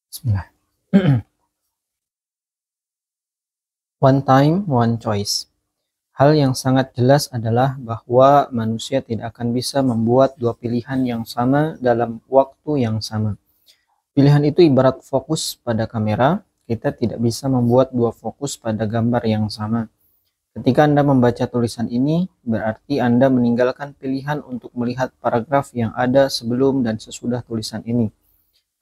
Bismillah. One time, one choice. Hal yang sangat jelas adalah bahwa manusia tidak akan bisa membuat dua pilihan yang sama dalam waktu yang sama. Pilihan itu ibarat fokus pada kamera, kita tidak bisa membuat dua fokus pada gambar yang sama. Ketika Anda membaca tulisan ini, berarti Anda meninggalkan pilihan untuk melihat paragraf yang ada sebelum dan sesudah tulisan ini.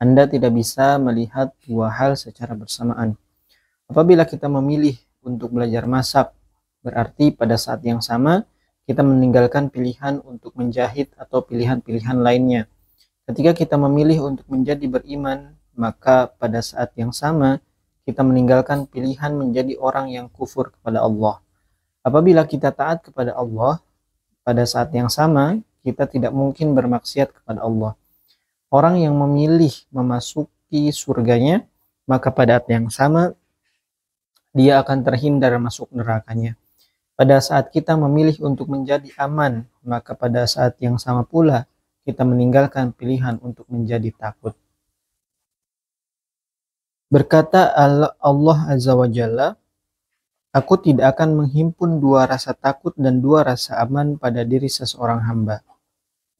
Anda tidak bisa melihat dua hal secara bersamaan. Apabila kita memilih untuk belajar masak, berarti pada saat yang sama kita meninggalkan pilihan untuk menjahit atau pilihan-pilihan lainnya. Ketika kita memilih untuk menjadi beriman, maka pada saat yang sama kita meninggalkan pilihan menjadi orang yang kufur kepada Allah. Apabila kita taat kepada Allah, pada saat yang sama kita tidak mungkin bermaksiat kepada Allah. Orang yang memilih memasuki surganya, maka pada saat yang sama dia akan terhindar masuk nerakanya. Pada saat kita memilih untuk menjadi aman, maka pada saat yang sama pula kita meninggalkan pilihan untuk menjadi takut. Berkata Allah Azza wa Jalla, aku tidak akan menghimpun dua rasa takut dan dua rasa aman pada diri seseorang hamba.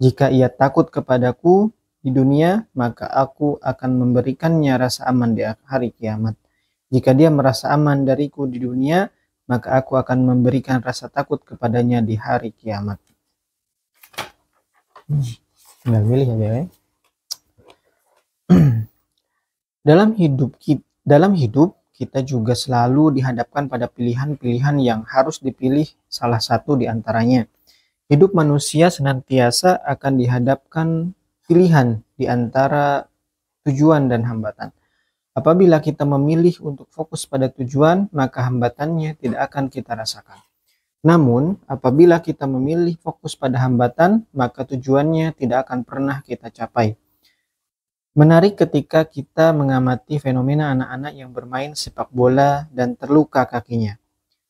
Jika ia takut kepadaku di dunia, maka aku akan memberikannya rasa aman di hari kiamat. Jika dia merasa aman dariku di dunia, maka aku akan memberikan rasa takut kepadanya di hari kiamat. Tinggal milih aja ya. Dalam hidup kita juga selalu dihadapkan pada pilihan-pilihan yang harus dipilih salah satu di antaranya. Hidup manusia senantiasa akan dihadapkan pilihan di antara tujuan dan hambatan. Apabila kita memilih untuk fokus pada tujuan, maka hambatannya tidak akan kita rasakan. Namun, apabila kita memilih fokus pada hambatan, maka tujuannya tidak akan pernah kita capai. Menarik ketika kita mengamati fenomena anak-anak yang bermain sepak bola dan terluka kakinya.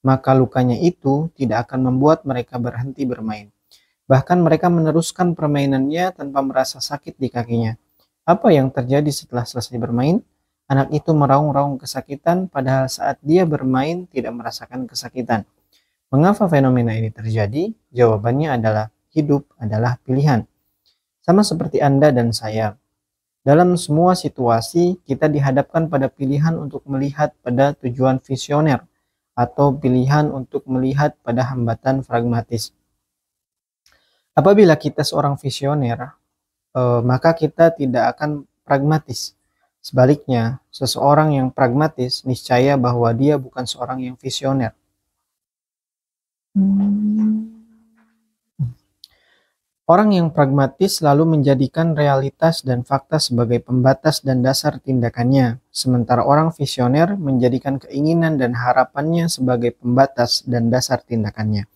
Maka lukanya itu tidak akan membuat mereka berhenti bermain. Bahkan mereka meneruskan permainannya tanpa merasa sakit di kakinya. Apa yang terjadi setelah selesai bermain? Anak itu meraung-raung kesakitan padahal saat dia bermain tidak merasakan kesakitan. Mengapa fenomena ini terjadi? Jawabannya adalah hidup adalah pilihan. Sama seperti Anda dan saya. Dalam semua situasi kita dihadapkan pada pilihan untuk melihat pada tujuan visioner atau pilihan untuk melihat pada hambatan pragmatis. Apabila kita seorang visioner, maka kita tidak akan pragmatis. Sebaliknya, seseorang yang pragmatis niscaya bahwa dia bukan seorang yang visioner. Orang yang pragmatis selalu menjadikan realitas dan fakta sebagai pembatas dan dasar tindakannya, sementara orang visioner menjadikan keinginan dan harapannya sebagai pembatas dan dasar tindakannya.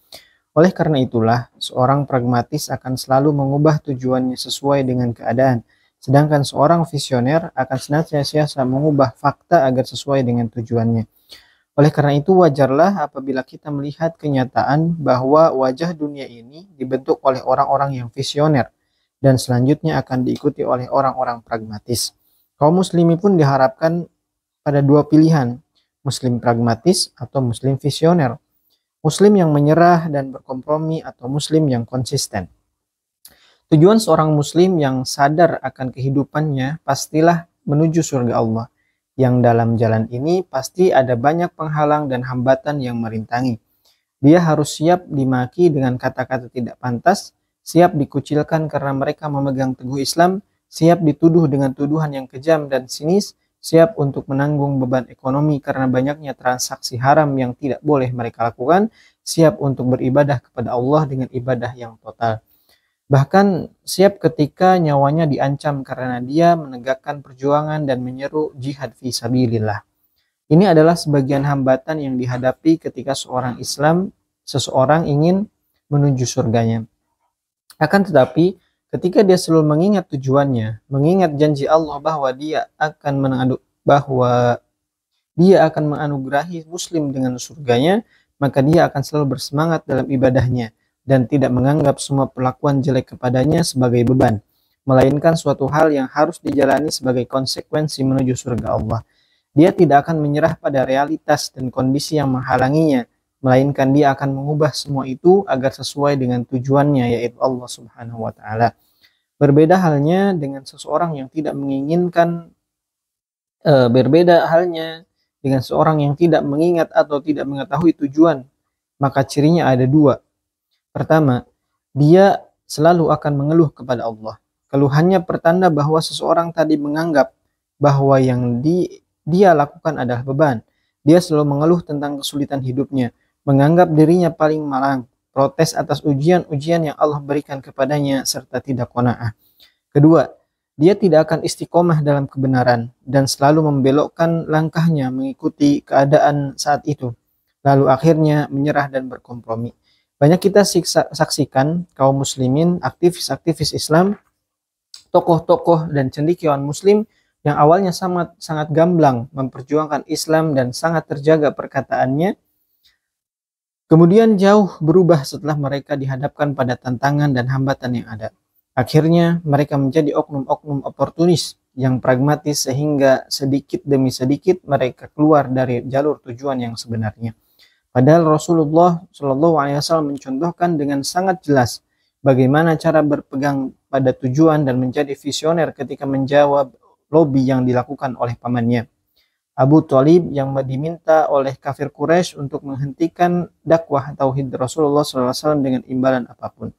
Oleh karena itulah, seorang pragmatis akan selalu mengubah tujuannya sesuai dengan keadaan, sedangkan seorang visioner akan senantiasa mengubah fakta agar sesuai dengan tujuannya. Oleh karena itu wajarlah apabila kita melihat kenyataan bahwa wajah dunia ini dibentuk oleh orang-orang yang visioner dan selanjutnya akan diikuti oleh orang-orang pragmatis. Kaum muslimin pun diharapkan pada dua pilihan, muslim pragmatis atau muslim visioner. Muslim yang menyerah dan berkompromi atau muslim yang konsisten. Tujuan seorang muslim yang sadar akan kehidupannya pastilah menuju surga Allah. Yang dalam jalan ini pasti ada banyak penghalang dan hambatan yang merintangi. Dia harus siap dimaki dengan kata-kata tidak pantas, siap dikucilkan karena mereka memegang teguh Islam, siap dituduh dengan tuduhan yang kejam dan sinis, siap untuk menanggung beban ekonomi karena banyaknya transaksi haram yang tidak boleh mereka lakukan, siap untuk beribadah kepada Allah dengan ibadah yang total. Bahkan siap ketika nyawanya diancam karena dia menegakkan perjuangan dan menyeru jihad fi sabilillah. Ini adalah sebagian hambatan yang dihadapi ketika seseorang ingin menuju surganya. Akan tetapi, ketika dia selalu mengingat tujuannya, mengingat janji Allah bahwa dia akan menganugerahi muslim dengan surganya, maka dia akan selalu bersemangat dalam ibadahnya dan tidak menganggap semua perlakuan jelek kepadanya sebagai beban. melainkan suatu hal yang harus dijalani sebagai konsekuensi menuju surga Allah. Dia tidak akan menyerah pada realitas dan kondisi yang menghalanginya, melainkan dia akan mengubah semua itu agar sesuai dengan tujuannya, yaitu Allah Subhanahu wa taala. Berbeda halnya dengan seseorang yang tidak menginginkan berbeda halnya dengan seorang yang tidak mengingat atau tidak mengetahui tujuan, maka cirinya ada dua. Pertama, dia selalu akan mengeluh kepada Allah. Keluhannya pertanda bahwa seseorang tadi menganggap bahwa yang dia lakukan adalah beban. Dia selalu mengeluh tentang kesulitan hidupnya, menganggap dirinya paling malang, protes atas ujian-ujian yang Allah berikan kepadanya, serta tidak qanaah. Kedua, dia tidak akan istiqomah dalam kebenaran dan selalu membelokkan langkahnya mengikuti keadaan saat itu. Lalu akhirnya menyerah dan berkompromi. Banyak kita saksikan kaum muslimin, aktivis-aktivis Islam, tokoh-tokoh dan cendekiawan muslim yang awalnya sangat gamblang memperjuangkan Islam dan sangat terjaga perkataannya, kemudian jauh berubah setelah mereka dihadapkan pada tantangan dan hambatan yang ada. Akhirnya mereka menjadi oknum-oknum oportunis yang pragmatis sehingga sedikit demi sedikit mereka keluar dari jalur tujuan yang sebenarnya. Padahal Rasulullah Shallallahu Alaihi Wasallam mencontohkan dengan sangat jelas bagaimana cara berpegang pada tujuan dan menjadi visioner ketika menjawab lobi yang dilakukan oleh pamannya, Abu Thalib, yang diminta oleh kafir Quraisy untuk menghentikan dakwah tauhid Rasulullah Shallallahu Alaihi Wasallam dengan imbalan apapun.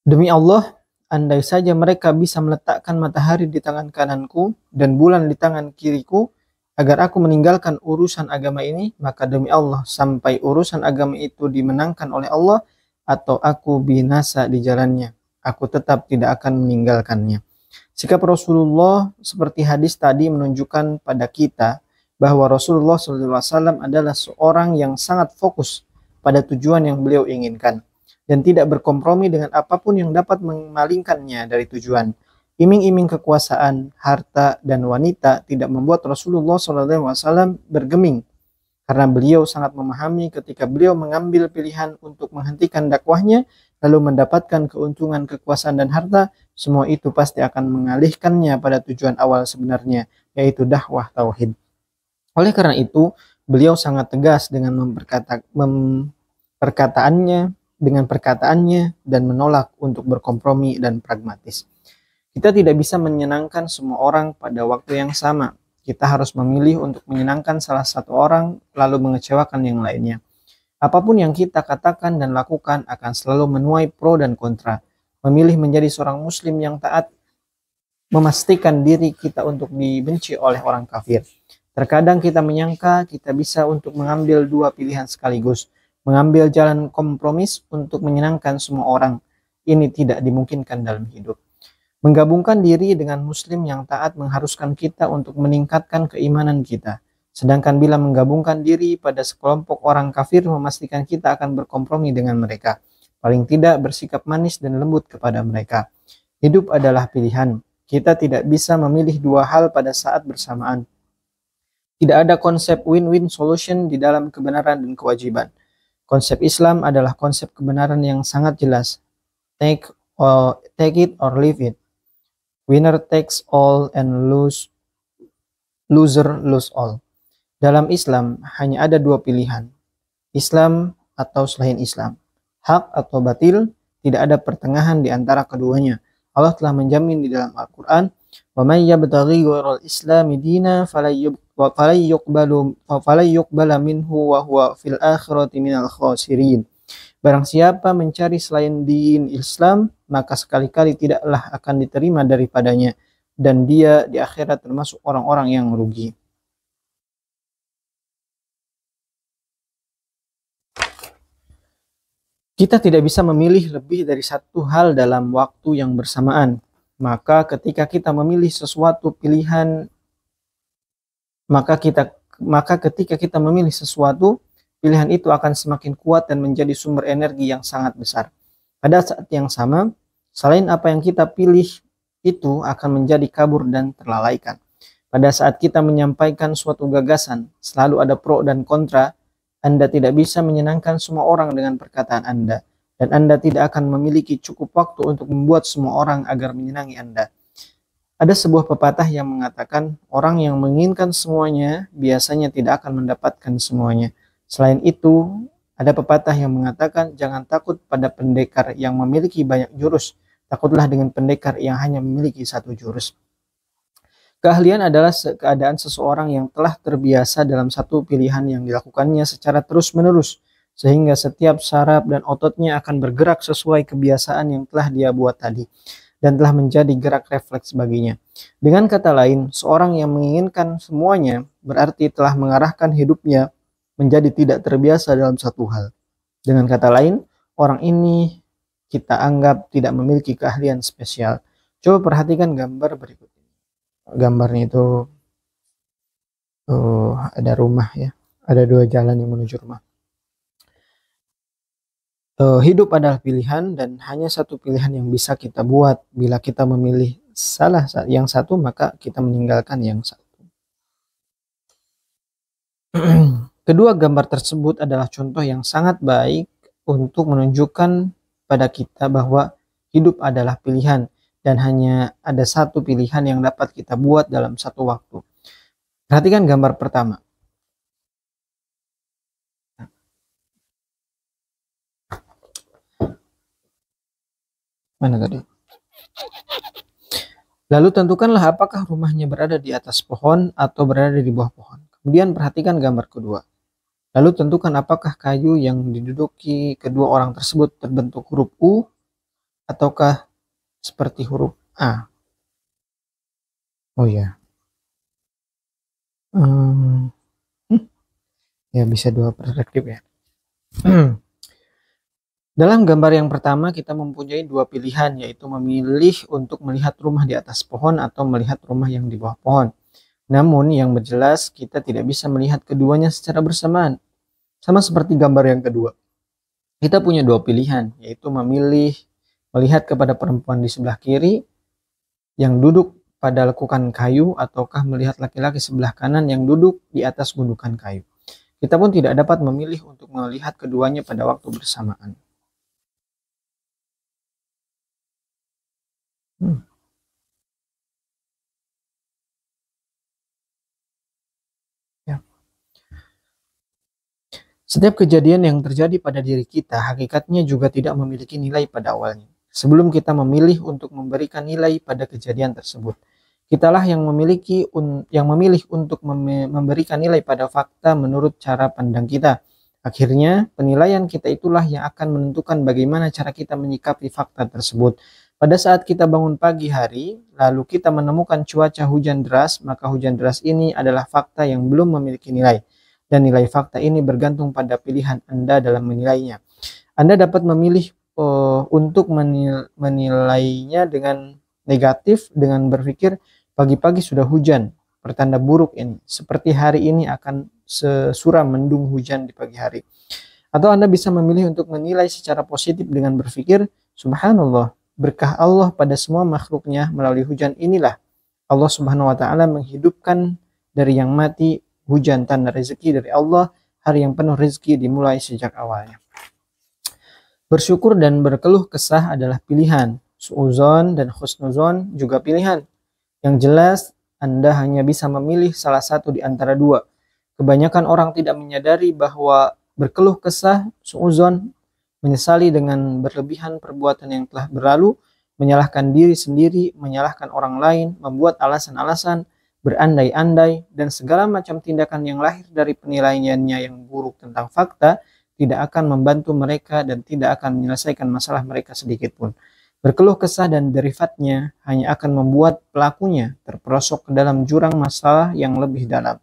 Demi Allah, andai saja mereka bisa meletakkan matahari di tangan kananku dan bulan di tangan kiriku, agar aku meninggalkan urusan agama ini, maka demi Allah, sampai urusan agama itu dimenangkan oleh Allah atau aku binasa di jalannya, aku tetap tidak akan meninggalkannya. Sikap Rasulullah seperti hadis tadi menunjukkan pada kita bahwa Rasulullah SAW adalah seorang yang sangat fokus pada tujuan yang beliau inginkan dan tidak berkompromi dengan apapun yang dapat memalingkannya dari tujuan. Iming-iming kekuasaan, harta, dan wanita tidak membuat Rasulullah SAW bergeming, karena beliau sangat memahami ketika beliau mengambil pilihan untuk menghentikan dakwahnya, lalu mendapatkan keuntungan kekuasaan dan harta, semua itu pasti akan mengalihkannya pada tujuan awal sebenarnya, yaitu dakwah tauhid. Oleh karena itu, beliau sangat tegas dengan perkataannya dan menolak untuk berkompromi dan pragmatis. Kita tidak bisa menyenangkan semua orang pada waktu yang sama. Kita harus memilih untuk menyenangkan salah satu orang lalu mengecewakan yang lainnya. Apapun yang kita katakan dan lakukan akan selalu menuai pro dan kontra. Memilih menjadi seorang muslim yang taat memastikan diri kita untuk dibenci oleh orang kafir. Terkadang kita menyangka kita bisa untuk mengambil dua pilihan sekaligus, mengambil jalan kompromis untuk menyenangkan semua orang. Ini tidak dimungkinkan dalam hidup. Menggabungkan diri dengan muslim yang taat mengharuskan kita untuk meningkatkan keimanan kita. Sedangkan bila menggabungkan diri pada sekelompok orang kafir memastikan kita akan berkompromi dengan mereka. Paling tidak bersikap manis dan lembut kepada mereka. Hidup adalah pilihan. Kita tidak bisa memilih dua hal pada saat bersamaan. Tidak ada konsep win-win solution di dalam kebenaran dan kewajiban. Konsep Islam adalah konsep kebenaran yang sangat jelas. Take it or leave it. Winner takes all and loser lose all. Dalam Islam hanya ada dua pilihan. Islam atau selain Islam. Hak atau batil, tidak ada pertengahan di antara keduanya. Allah telah menjamin di dalam Al-Quran, وَمَنْ يَبْتَغِي غَيْرَ الْإِسْلَامِ دِينًا فَلَنْ يُقْبَلَ مِنْهُ وَهُوَ فِي الْآخِرَةِ مِنَ الْخَاسِرِينَ. Barang siapa mencari selain din Islam, maka sekali-kali tidaklah akan diterima daripadanya, dan dia di akhirat termasuk orang-orang yang merugi. Kita tidak bisa memilih lebih dari satu hal dalam waktu yang bersamaan. Maka ketika kita memilih sesuatu pilihan, ketika kita memilih sesuatu, pilihan itu akan semakin kuat dan menjadi sumber energi yang sangat besar. Pada saat yang sama, selain apa yang kita pilih itu akan menjadi kabur dan terlalaikan. Pada saat kita menyampaikan suatu gagasan, selalu ada pro dan kontra. Anda tidak bisa menyenangkan semua orang dengan perkataan Anda. dan Anda tidak akan memiliki cukup waktu untuk membuat semua orang agar menyenangi Anda. Ada sebuah pepatah yang mengatakan orang yang menginginkan semuanya biasanya tidak akan mendapatkan semuanya. Selain itu, ada pepatah yang mengatakan jangan takut pada pendekar yang memiliki banyak jurus, takutlah dengan pendekar yang hanya memiliki satu jurus. Keahlian adalah keadaan seseorang yang telah terbiasa dalam satu pilihan yang dilakukannya secara terus-menerus, sehingga setiap saraf dan ototnya akan bergerak sesuai kebiasaan yang telah dia buat tadi dan telah menjadi gerak refleks baginya. Dengan kata lain, seorang yang menginginkan semuanya berarti telah mengarahkan hidupnya menjadi tidak terbiasa dalam satu hal. Dengan kata lain, orang ini kita anggap tidak memiliki keahlian spesial. Coba perhatikan gambar berikut ini. Gambarnya itu ada rumah ya, ada dua jalan yang menuju rumah. Hidup adalah pilihan dan hanya satu pilihan yang bisa kita buat. Bila kita memilih salah yang satu, maka kita meninggalkan yang satu. Kedua gambar tersebut adalah contoh yang sangat baik untuk menunjukkan pada kita bahwa hidup adalah pilihan dan hanya ada satu pilihan yang dapat kita buat dalam satu waktu. Perhatikan gambar pertama. Mana tadi? Lalu tentukanlah apakah rumahnya berada di atas pohon atau berada di bawah pohon. Kemudian perhatikan gambar kedua. Lalu tentukan apakah kayu yang diduduki kedua orang tersebut terbentuk huruf U ataukah seperti huruf A. Oh ya. Ya bisa dua perspektif ya. Dalam gambar yang pertama kita mempunyai dua pilihan, yaitu memilih untuk melihat rumah di atas pohon atau melihat rumah yang di bawah pohon. Namun yang berjelas kita tidak bisa melihat keduanya secara bersamaan. Sama seperti gambar yang kedua. Kita punya dua pilihan, yaitu memilih melihat kepada perempuan di sebelah kiri yang duduk pada lekukan kayu ataukah melihat laki-laki sebelah kanan yang duduk di atas gundukan kayu. Kita pun tidak dapat memilih untuk melihat keduanya pada waktu bersamaan. Setiap kejadian yang terjadi pada diri kita, hakikatnya juga tidak memiliki nilai pada awalnya. Sebelum kita memilih untuk memberikan nilai pada kejadian tersebut, kitalah yang memilih untuk memberikan nilai pada fakta menurut cara pandang kita. Akhirnya, penilaian kita itulah yang akan menentukan bagaimana cara kita menyikapi fakta tersebut. Pada saat kita bangun pagi hari, lalu kita menemukan cuaca hujan deras, maka hujan deras ini adalah fakta yang belum memiliki nilai. Dan nilai fakta ini bergantung pada pilihan Anda dalam menilainya. Anda dapat memilih untuk menilainya dengan negatif dengan berpikir pagi-pagi sudah hujan, pertanda buruk ini. Seperti hari ini akan sesuram mendung hujan di pagi hari. Atau Anda bisa memilih untuk menilai secara positif dengan berpikir, subhanallah, berkah Allah pada semua makhluknya melalui hujan inilah. Allah subhanahu wa ta'ala menghidupkan dari yang mati, hujan tanda rezeki dari Allah, hari yang penuh rezeki dimulai sejak awalnya. Bersyukur dan berkeluh kesah adalah pilihan. Su'uzon dan khusnuzon juga pilihan. Yang jelas, Anda hanya bisa memilih salah satu di antara dua. Kebanyakan orang tidak menyadari bahwa berkeluh kesah, su'uzon, menyesali dengan berlebihan perbuatan yang telah berlalu, menyalahkan diri sendiri, menyalahkan orang lain, membuat alasan-alasan, berandai-andai, dan segala macam tindakan yang lahir dari penilaiannya yang buruk tentang fakta tidak akan membantu mereka dan tidak akan menyelesaikan masalah mereka sedikit pun. Berkeluh kesah dan derivatnya hanya akan membuat pelakunya terperosok ke dalam jurang masalah yang lebih dalam.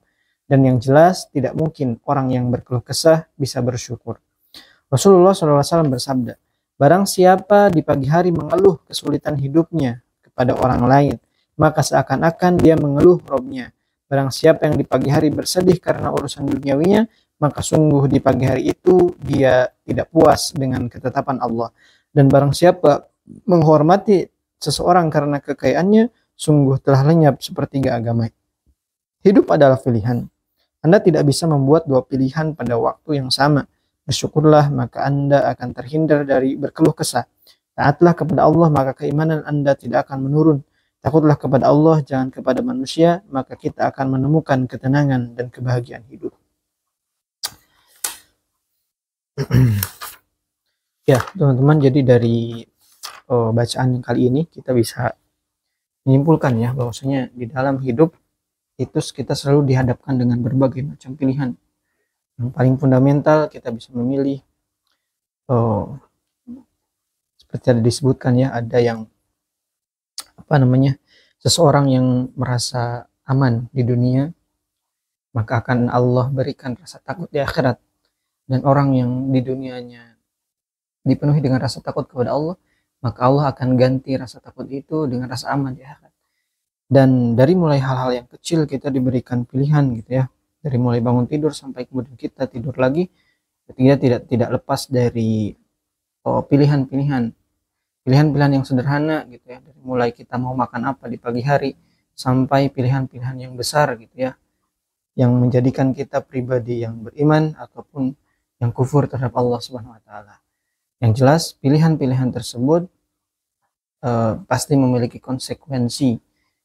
Dan yang jelas tidak mungkin orang yang berkeluh kesah bisa bersyukur. Rasulullah SAW bersabda, barang siapa di pagi hari mengeluh kesulitan hidupnya kepada orang lain, maka seakan-akan dia mengeluh Robnya. Barang siapa yang di pagi hari bersedih karena urusan duniawinya, maka sungguh di pagi hari itu dia tidak puas dengan ketetapan Allah. Dan barang siapa menghormati seseorang karena kekayaannya, sungguh telah lenyap sepertiga agama. Hidup adalah pilihan. Anda tidak bisa membuat dua pilihan pada waktu yang sama. Bersyukurlah, maka Anda akan terhindar dari berkeluh kesah. Taatlah kepada Allah, maka keimanan Anda tidak akan menurun. Takutlah kepada Allah, jangan kepada manusia, maka kita akan menemukan ketenangan dan kebahagiaan hidup. Ya, teman-teman, jadi dari bacaan kali ini kita bisa menyimpulkan ya bahwasanya di dalam hidup itu kita selalu dihadapkan dengan berbagai macam pilihan. Yang paling fundamental kita bisa memilih seperti yang disebutkan ya, ada yang seseorang yang merasa aman di dunia, maka akan Allah berikan rasa takut di akhirat. Dan orang yang di dunianya dipenuhi dengan rasa takut kepada Allah, maka Allah akan ganti rasa takut itu dengan rasa aman di akhirat. Dan dari mulai hal-hal yang kecil kita diberikan pilihan gitu ya, dari mulai bangun tidur sampai kemudian kita tidur lagi, kita tidak lepas dari pilihan-pilihan yang sederhana gitu ya, dari mulai kita mau makan apa di pagi hari sampai pilihan-pilihan yang besar gitu ya, yang menjadikan kita pribadi yang beriman ataupun yang kufur terhadap Allah Subhanahu wa taala. Yang jelas pilihan-pilihan tersebut pasti memiliki konsekuensi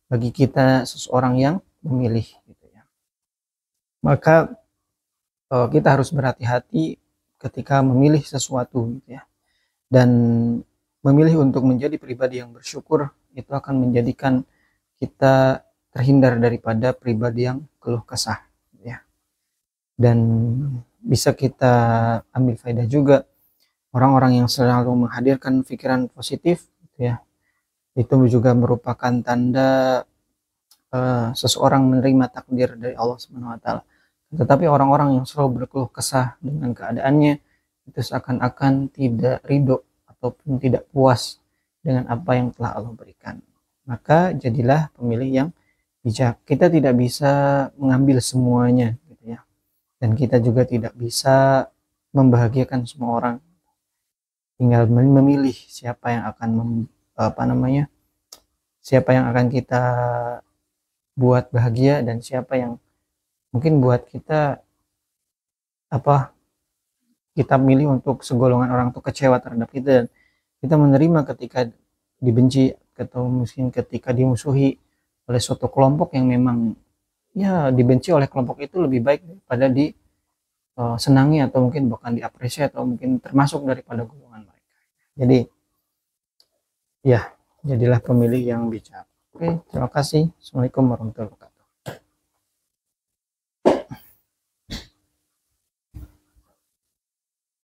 bagi kita seseorang yang memilih gitu ya. Maka kita harus berhati-hati ketika memilih sesuatu gitu ya. Dan memilih untuk menjadi pribadi yang bersyukur itu akan menjadikan kita terhindar daripada pribadi yang keluh kesah ya. Dan bisa kita ambil faedah juga, orang-orang yang selalu menghadirkan pikiran positif gitu ya, itu juga merupakan tanda seseorang menerima takdir dari Allah Subhanahu wa taala. Tetapi orang-orang yang selalu berkeluh kesah dengan keadaannya itu seakan-akan tidak ridho ataupun tidak puas dengan apa yang telah Allah berikan. Maka jadilah pemilih yang bijak. Kita tidak bisa mengambil semuanya gitu ya. Dan kita juga tidak bisa membahagiakan semua orang. Tinggal memilih siapa yang akan siapa yang akan kita buat bahagia dan siapa yang mungkin buat kita kita milih untuk segolongan orang tuh kecewa terhadap kita, dan kita menerima ketika dibenci atau mungkin ketika dimusuhi oleh suatu kelompok yang memang ya dibenci oleh kelompok itu lebih baik daripada senangi atau mungkin bahkan diapresiasi atau mungkin termasuk daripada golongan mereka. Jadi ya, jadilah pemilih yang bijak. Oke, terima kasih. Assalamualaikum warahmatullahi wabarakatuh.